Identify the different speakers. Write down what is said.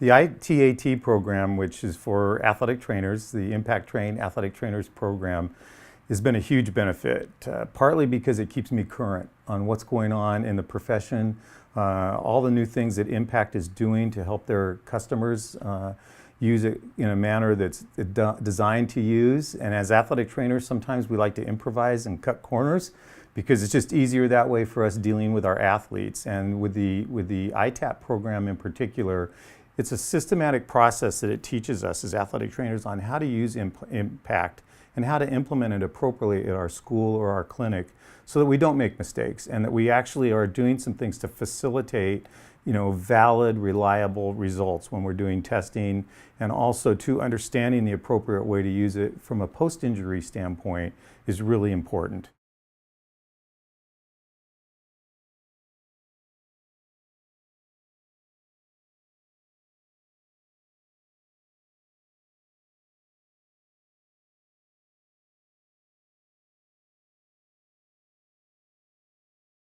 Speaker 1: The ITAT program, which is for athletic trainers, the ImPACT Train Athletic Trainers program, has been a huge benefit, partly because it keeps me current on what's going on in the profession, all the new things that ImPACT is doing to help their customers use it in a manner that's designed to use. And as athletic trainers, sometimes we like to improvise and cut corners because it's just easier that way for us dealing with our athletes. And with the ITAT program in particular, it's a systematic process that it teaches us as athletic trainers on how to use ImPACT and how to implement it appropriately at our school or our clinic so that we don't make mistakes and that we actually are doing some things to facilitate valid, reliable results when we're doing testing, and also to understanding the appropriate way to use it from a post-injury standpoint is really important.